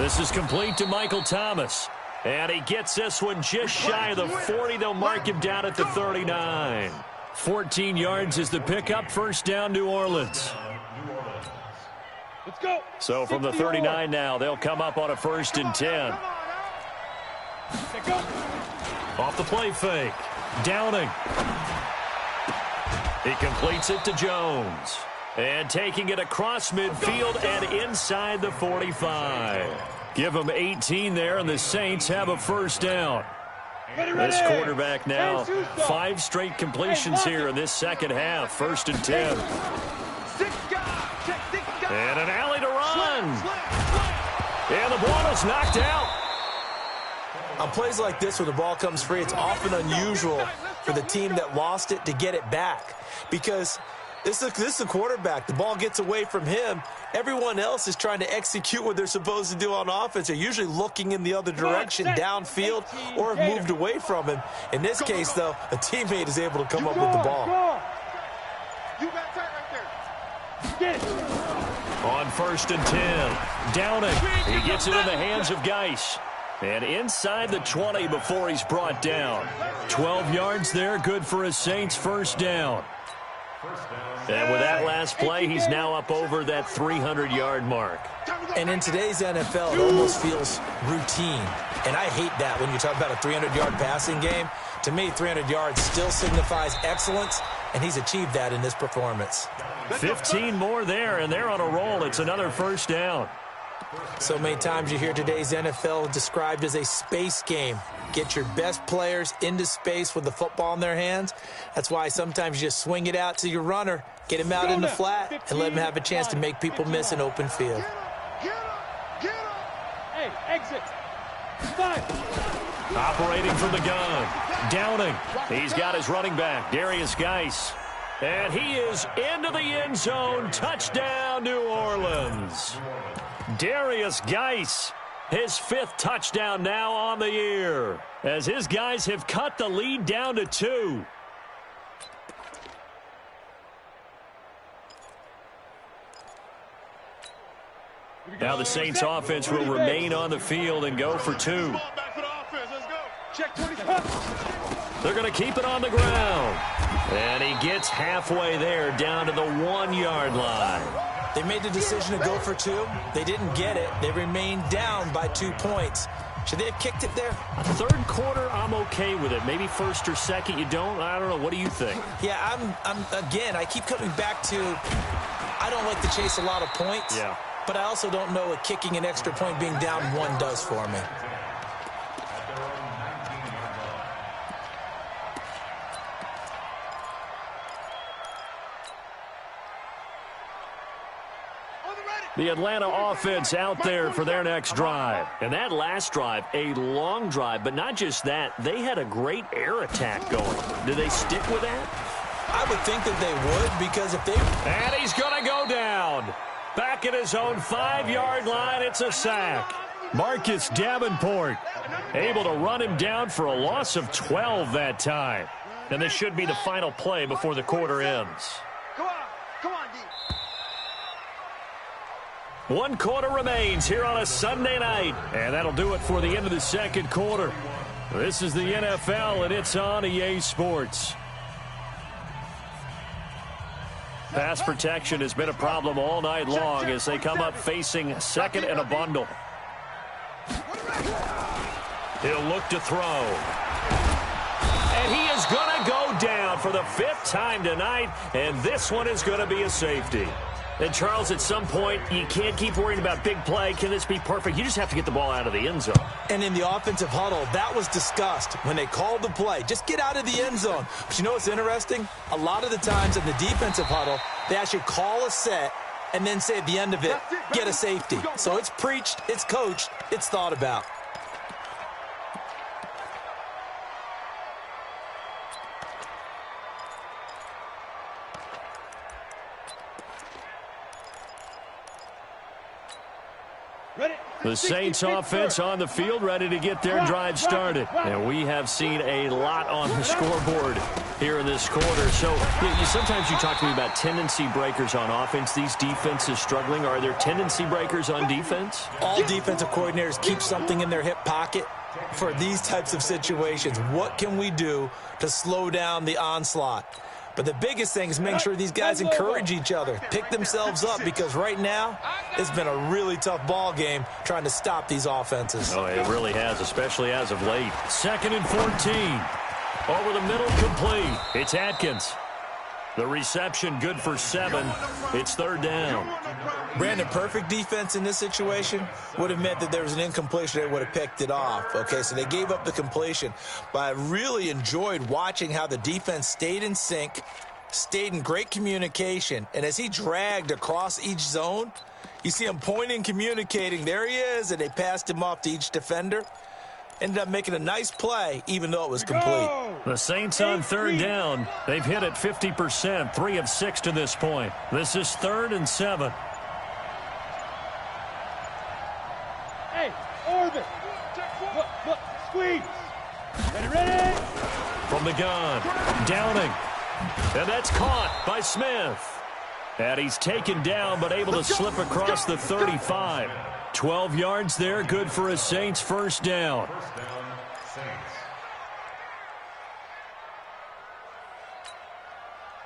This is complete to Michael Thomas. And he gets this one just shy of the 40. They'll mark him down at the 39. 14 yards is the pickup. First down, New Orleans. Let's go. So from the 39 now, they'll come up on a 1st and 10. Off the play fake. Downing. He completes it to Jones. And taking it across midfield and inside the 45. Give them 18 there, and the Saints have a 1st down. This quarterback now, 5 straight completions here in this second half. 1st and 10. And an alley to run. And the ball is knocked out. On plays like this where the ball comes free, it's often unusual for the team that lost it to get it back. Because this is a quarterback. The ball gets away from him. Everyone else is trying to execute what they're supposed to do on offense. They're usually looking in the other direction, downfield, or have moved away from him. In this case, though, a teammate is able to come up with the ball. You got that right there. Get it. On 1st and 10. Downing. He gets it in the hands of Geis. And inside the 20 before he's brought down. 12 yards there, good for a Saints 1st down. And with that last play, he's now up over that 300-yard mark. And in today's NFL, it almost feels routine. And I hate that when you talk about a 300-yard passing game. To me, 300 yards still signifies excellence, and he's achieved that in this performance. 15 more there, and they're on a roll. It's another 1st down. So many times you hear today's NFL described as a space game. Get your best players into space with the football in their hands. That's why sometimes you just swing it out to your runner, get him out in the flat, and let him have a chance to make people miss an open field. Get up. Hey, exit. 5. Operating from the gun. Downing. He's got his running back, Darius Geis. And he is into the end zone. Touchdown, New Orleans. Darius Geis, his 5th touchdown now on the year, as his guys have cut the lead down to 2. Now the Saints offense will remain on the field and go for 2. They're going to keep it on the ground. And he gets halfway there, down to the 1-yard line. They made the decision to go for 2. They didn't get it. They remained down by 2 points. Should they have kicked it there? Third quarter, I'm okay with it. Maybe first or second, you don't? I don't know. What do you think? Yeah, again, I keep coming back to, I don't like to chase a lot of points. Yeah. But I also don't know what kicking an extra point being down 1 does for me. The Atlanta offense out there for their next drive. And that last drive, a long drive, but not just that. They had a great air attack going. Do they stick with that? I would think that they would, because if they... And he's going to go down. Back at his own 5-yard line, it's a sack. Marcus Davenport able to run him down for a loss of 12 that time. And this should be the final play before the quarter ends. Come on, D. 1 quarter remains here on a Sunday night. And that'll do it for the end of the second quarter. This is the NFL, and it's on EA Sports. Pass protection has been a problem all night long as they come up facing second and a bundle. He'll look to throw. And he is going to go down for the 5th time tonight, and this one is going to be a safety. And, Charles, at some point, you can't keep worrying about big play. Can this be perfect? You just have to get the ball out of the end zone. And in the offensive huddle, that was discussed when they called the play. Just get out of the end zone. But you know what's interesting? A lot of the times in the defensive huddle, they actually call a set and then say at the end of it, get a safety. So it's preached, it's coached, it's thought about. The Saints offense on the field, ready to get their drive started. And we have seen a lot on the scoreboard here in this quarter. So sometimes you talk to me about tendency breakers on offense. These defenses struggling. Are there tendency breakers on defense? All defensive coordinators keep something in their hip pocket for these types of situations. What can we do to slow down the onslaught? But the biggest thing is making sure these guys encourage each other, pick themselves up, because right now it's been a really tough ball game trying to stop these offenses. Oh, it really has, especially as of late. 2nd and 14. Over the middle, complete. It's Atkins. The reception good for 7. It's 3rd down. Brandon, perfect defense in this situation would have meant that there was an incompletion. They would have picked it off. Okay, so they gave up the completion. But I really enjoyed watching how the defense stayed in sync, stayed in great communication. And as he dragged across each zone, you see him pointing, communicating. There he is, and they passed him off to each defender. Ended up making a nice play, even though it was complete. The Saints on 3rd down. They've hit it 50%, 3 of 6 to this point. This is 3rd and 7. Hey, orbit. Look, squeeze. Ready? From the gun, Downing. And that's caught by Smith. And he's taken down, but able to slip across the 35. 12 yards there, good for a Saints first down.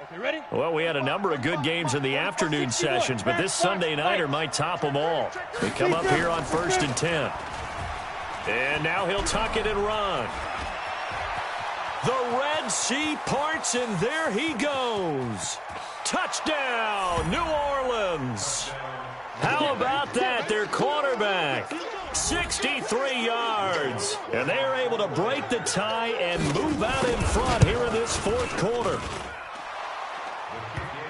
Okay, ready? Well, we had a number of good games in the afternoon sessions, but this Sunday nighter might top them all. We come up here on 1st and 10. And now he'll tuck it and run. The Red Sea parts, and there he goes. Touchdown, New Orleans. How about that? Their quarterback, 63 yards. And they are able to break the tie and move out in front here in this 4th quarter.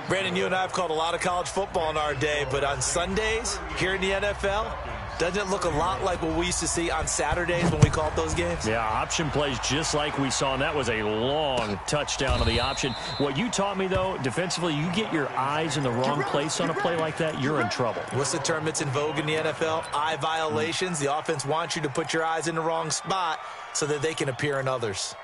Brandon, you and I have called a lot of college football in our day, but on Sundays here in the NFL, Doesn't it look a lot like what we used to see on Saturdays when we called those games? Yeah, option plays just like we saw, and that was a long touchdown on the option. What you taught me, though, defensively, you get your eyes in the wrong place on a play like that, you're in trouble. What's the term that's in vogue in the NFL? Eye violations. The offense wants you to put your eyes in the wrong spot so that they can appear in others.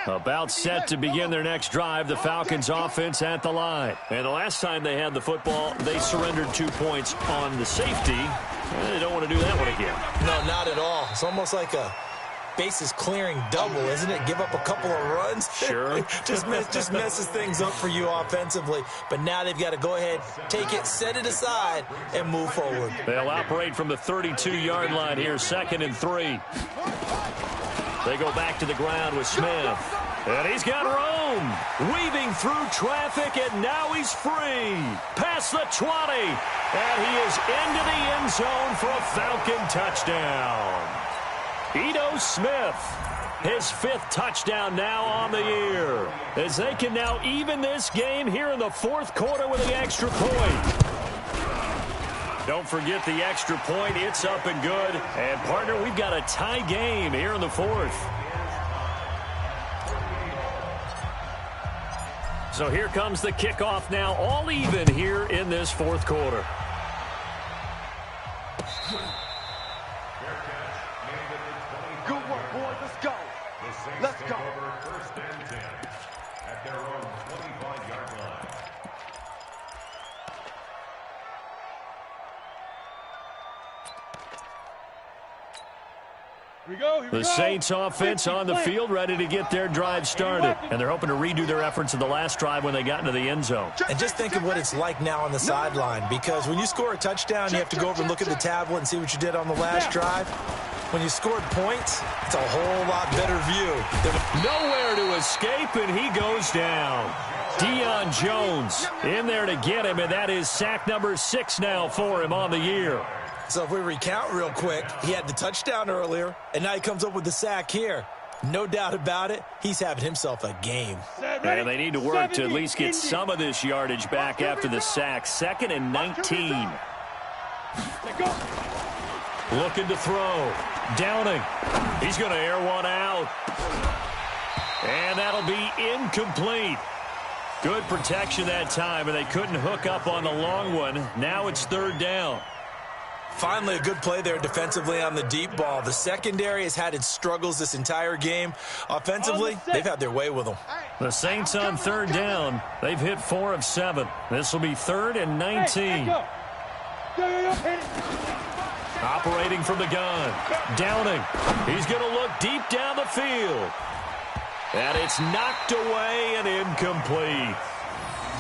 About set to begin their next drive, the Falcons offense at the line. And the last time they had the football, they surrendered 2 points on the safety. They don't want to do that one again. No, not at all. It's almost like a bases clearing double, isn't it? Give up a couple of runs. Sure. just messes things up for you offensively. But now they've got to go ahead, take it, set it aside, and move forward. They'll operate from the 32-yard line here, 2nd and 3. They go back to the ground with Smith. And he's got room. Weaving through traffic, and now he's free. Past the 20. And he is into the end zone for a Falcon touchdown. Ito Smith, his 5th touchdown now on the year. As they can now even this game here in the 4th quarter with the extra point. Don't forget the extra point. It's up and good. And, partner, we've got a tie game here in the 4th. So here comes the kickoff now, all even here in this 4th quarter. Good work, boys. Let's go. Let's go. First and 10 at their own 25-yard line. The Saints offense on the field, ready to get their drive started. And they're hoping to redo their efforts in the last drive when they got into the end zone. And just think of what it's like now on the sideline, because when you score a touchdown, you have to go over and look at the tablet and see what you did on the last drive. When you scored points, it's a whole lot better view. Nowhere to escape, and he goes down. Deion Jones in there to get him, and that is sack number 6 now for him on the year. So if we recount real quick, he had the touchdown earlier, and now he comes up with the sack here. No doubt about it, he's having himself a game. And they need to work to at least get some of this yardage back after the sack. 2nd and 19. Looking to throw. Downing. He's going to air one out. And that'll be incomplete. Good protection that time, and they couldn't hook up on the long one. Now it's 3rd down. Finally, a good play there defensively on the deep ball. The secondary has had its struggles this entire game. Offensively, they've had their way with them. The Saints on 3rd down. They've hit 4 of 7. This will be 3rd and 19. Operating from the gun. Downing. He's going to look deep down the field. And it's knocked away and incomplete.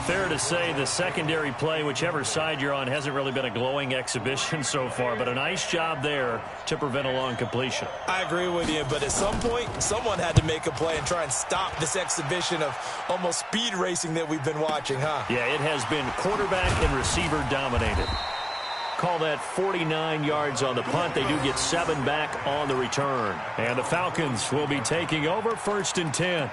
Fair to say the secondary play, whichever side you're on, hasn't really been a glowing exhibition so far, but a nice job there to prevent a long completion. I agree with you, but at some point, someone had to make a play and try and stop this exhibition of almost speed racing that we've been watching, huh? Yeah, it has been quarterback and receiver dominated. Call that 49 yards on the punt. They do get 7 back on the return. And the Falcons will be taking over 1st and 10.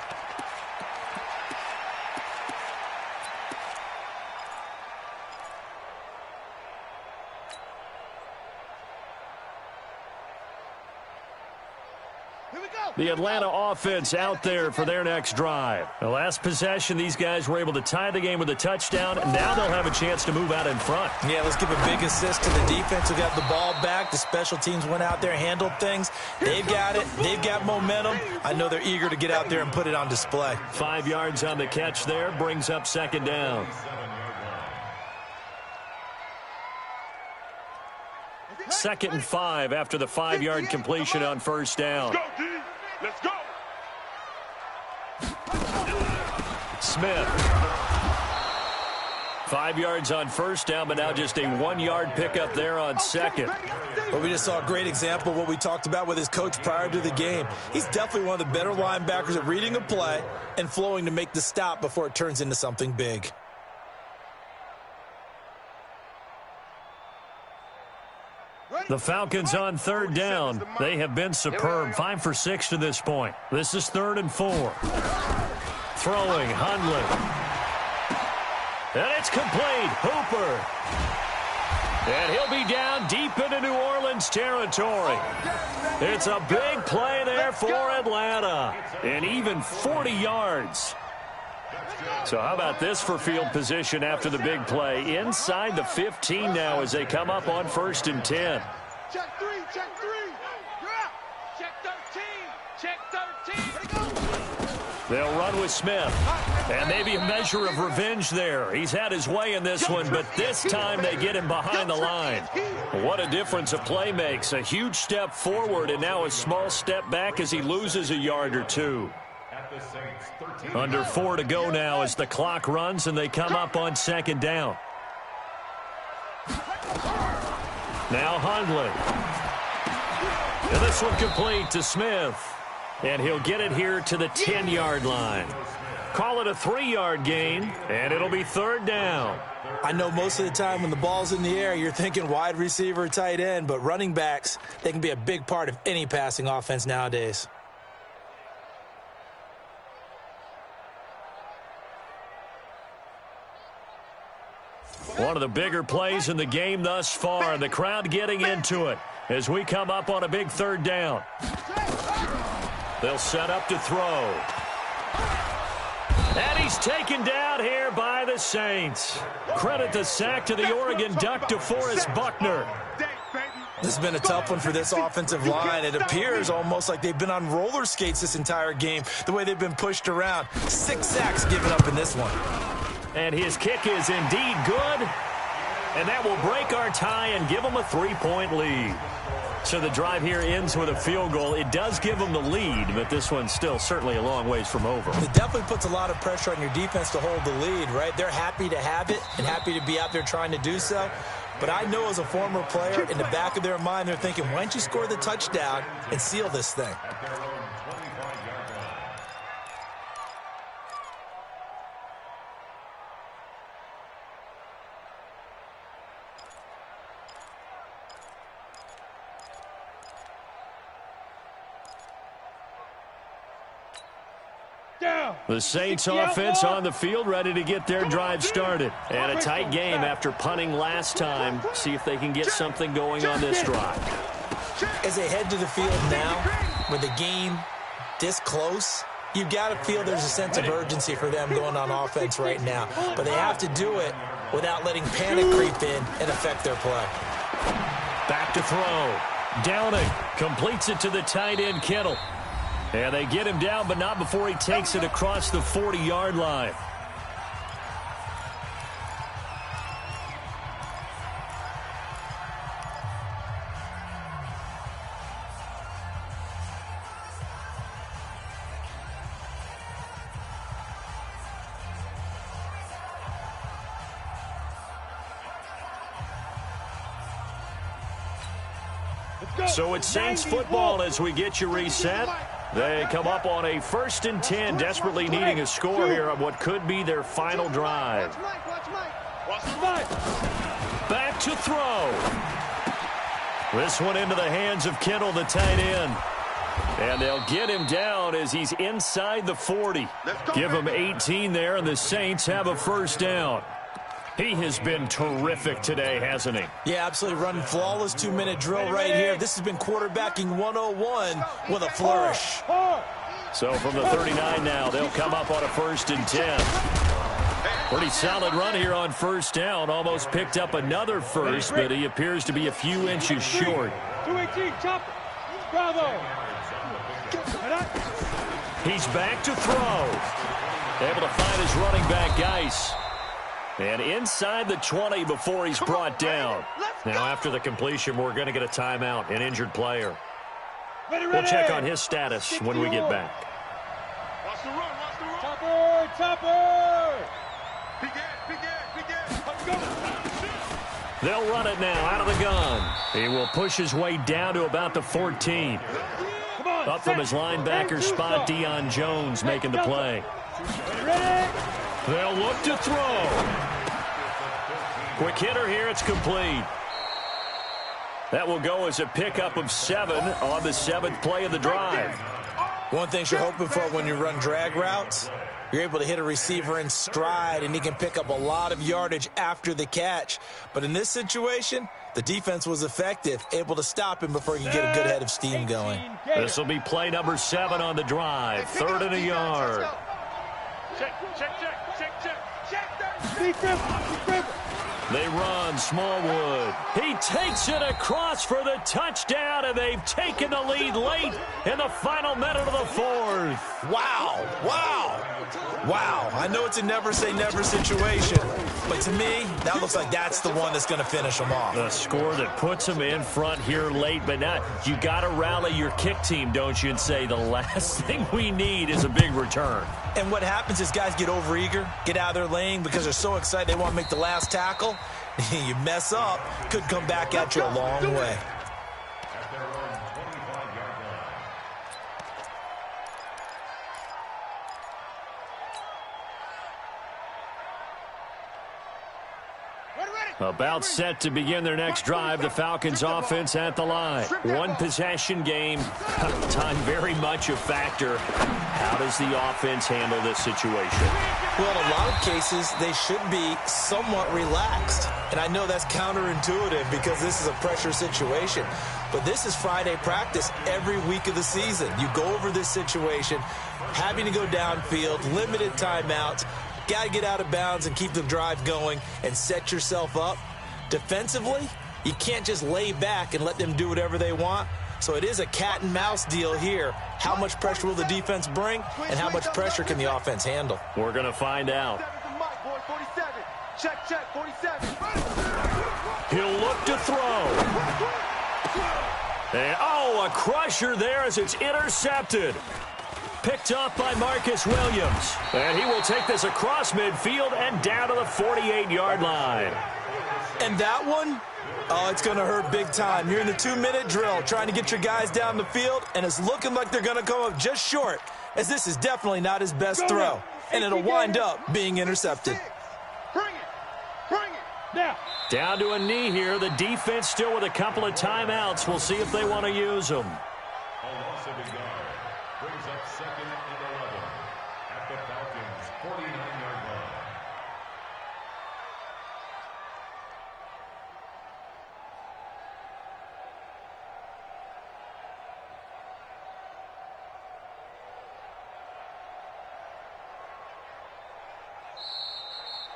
The Atlanta offense out there for their next drive. The last possession, these guys were able to tie the game with a touchdown, and now they'll have a chance to move out in front. Yeah, let's give a big assist to the defense who got the ball back. The special teams went out there, handled things. They've got it. They've got momentum. I know they're eager to get out there and put it on display. 5 yards on the catch there, brings up 2nd down. 2nd and 5 after the 5-yard completion on 1st down. Let's go. Smith. 5 yards on 1st down, but now just a 1-yard pickup there on 2nd. But we just saw a great example of what we talked about with his coach prior to the game. He's definitely one of the better linebackers at reading a play and flowing to make the stop before it turns into something big. The Falcons on 3rd down. They have been superb. 5 for 6 to this point. This is 3rd and 4. Throwing, Hundley. And it's complete. Hooper. And he'll be down deep into New Orleans territory. It's a big play there for Atlanta. And even 40 yards. So how about this for field position after the big play? Inside the 15 now as they come up on 1st and 10. Check 3, check 3. You're out. Check 13. Check 13. They'll run with Smith. And maybe a measure of revenge there. He's had his way in this one, but this time they get him behind the line. What a difference a play makes. A huge step forward and now a small step back as he loses a yard or two. Under 4 to go now as the clock runs and they come up on 2nd down. Now Hundley. And this one complete to Smith. And he'll get it here to the 10-yard line. Call it a 3-yard gain, and it'll be 3rd down. I know most of the time when the ball's in the air, you're thinking wide receiver, tight end, but running backs, they can be a big part of any passing offense nowadays. One of the bigger plays in the game thus far. The crowd getting into it as we come up on a big 3rd down. They'll set up to throw. And he's taken down here by the Saints. Credit the sack to the Oregon Duck, DeForest Buckner. This has been a tough one for this offensive line. It appears almost like they've been on roller skates this entire game, the way they've been pushed around. 6 sacks given up in this one. And his kick is indeed good. And that will break our tie and give them a 3-point lead. So the drive here ends with a field goal. It does give them the lead, but this one's still certainly a long ways from over. It definitely puts a lot of pressure on your defense to hold the lead, right? They're happy to have it and happy to be out there trying to do so. But I know as a former player, in the back of their mind, they're thinking, why don't you score the touchdown and seal this thing? The Saints offense on the field ready to get their drive started. And a tight game after punting last time. See if they can get something going on this drive. As they head to the field now, with the game this close, you've got to feel there's a sense of urgency for them going on offense right now. But they have to do it without letting panic creep in and affect their play. Back to throw. Downing completes it to the tight end, Kittle. And they get him down, but not before he takes it across the 40-yard line. So it's Saints football as we get you reset. They come up on a 1st and 10, desperately needing a score here on what could be their final drive. Back to throw. This one into the hands of Kittle, the tight end. And they'll get him down as he's inside the 40. Give him 18 there, and the Saints have a 1st down. He has been terrific today, hasn't he? Yeah, absolutely. Running flawless 2-minute drill right here. This has been quarterbacking 101 with a flourish. So from the 39 now, they'll come up on a 1st and 10. Pretty solid run here on 1st down. Almost picked up another first, but he appears to be a few inches short. 218, chop. Bravo. He's back to throw. Able to find his running back, Geis. And inside the 20 before he's brought down. Now after the completion, we're going to get a timeout, an injured player. We'll check on his status when we get back. Watch the run, watch the run. Chopper! They'll run it now out of the gun. He will push his way down to about the 14. Up from his linebacker spot, Deion Jones making the play. They'll look to throw. Quick hitter here, it's complete. That will go as a pickup of 7 on the 7th play of the drive. One thing you're hoping for when you run drag routes, you're able to hit a receiver in stride, and he can pick up a lot of yardage after the catch. But in this situation, the defense was effective, able to stop him before he could get a good head of steam going. This will be play number 7 on the drive. 3rd and a yard. Check, check, check, check, check, check. Defense. They run Smallwood. He takes it across for the touchdown, and they've taken the lead late in the final minute of the 4th. Wow, wow, wow. I know it's a never say never situation, but to me, that looks like that's the one that's going to finish them off. The score that puts them in front here late, but now you got to rally your kick team, don't you, and say the last thing we need is a big return. And what happens is guys get overeager, get out of their lane because they're so excited they want to make the last tackle. You mess up, could come back at you a long way. At their own 25-yard line. About set to begin their next drive, the Falcons offense at the line. One possession game, time very much a factor. How does the offense handle this situation? Well, in a lot of cases, they should be somewhat relaxed. And I know that's counterintuitive because this is a pressure situation. But this is Friday practice every week of the season. You go over this situation, having to go downfield, limited timeouts, got to get out of bounds and keep the drive going and set yourself up. Defensively, you can't just lay back and let them do whatever they want. So it is a cat and mouse deal here. How much pressure will the defense bring, and how much pressure can the offense handle? We're going to find out. Check, check, 47. He'll look to throw. And, oh, a crusher there as it's intercepted. Picked up by Marcus Williams. And he will take this across midfield and down to the 48-yard line. And that one, oh, it's going to hurt big time. You're in the 2-minute drill trying to get your guys down the field, and it's looking like they're going to come up just short, as this is definitely not his best throw. And it'll wind up being intercepted. Bring it. Bring it. Now. Down to a knee here. The defense still with a couple of timeouts. We'll see if they want to use them. A loss of a yard brings up 2nd and 11 at the Falcons' 49-yard line.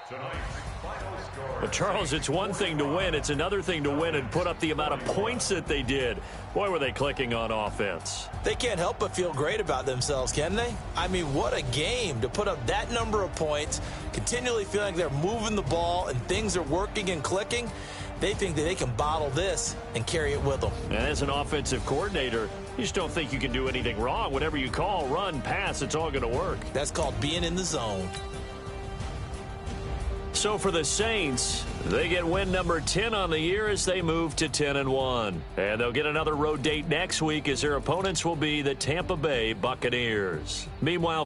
Tonight's final score. But Charles, it's one thing to win. It's another thing to win and put up the amount of points that they did. Boy, were they clicking on offense. They can't help but feel great about themselves, can they? I mean, what a game to put up that number of points, continually feeling like they're moving the ball and things are working and clicking. They think that they can bottle this and carry it with them. And as an offensive coordinator, you just don't think you can do anything wrong. Whatever you call, run, pass, it's all going to work. That's called being in the zone. So for the Saints, they get win number 10 on the year as they move to 10-1. And they'll get another road date next week as their opponents will be the Tampa Bay Buccaneers. Meanwhile,